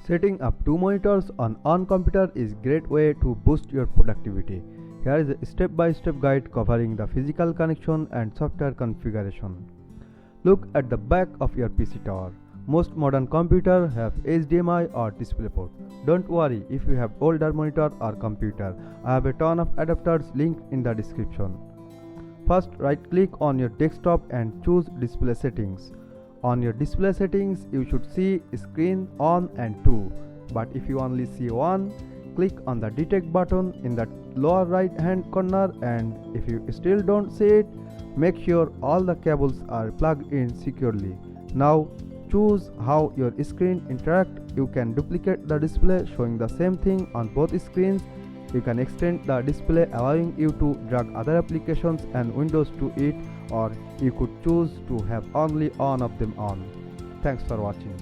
Setting up two monitors on one computer is a great way to boost your productivity. Here is a step-by-step guide covering the physical connection and software configuration. Look at the back of your PC tower. Most modern computers have HDMI or DisplayPort. Don't worry if you have older monitor or computer. I have a ton of adapters linked in the description. First, right-click on your desktop and choose Display Settings. On your display settings, you should see screen on and 2. But if you only see one, click on the detect button in the lower right hand corner, and if you still don't see it, make sure all the cables are plugged in securely. Now choose how your screen interact. You can duplicate the display showing the same thing on both screens. You can extend the display allowing you to drag other applications and windows to it, or you could choose to have only one of them on. Thanks for watching.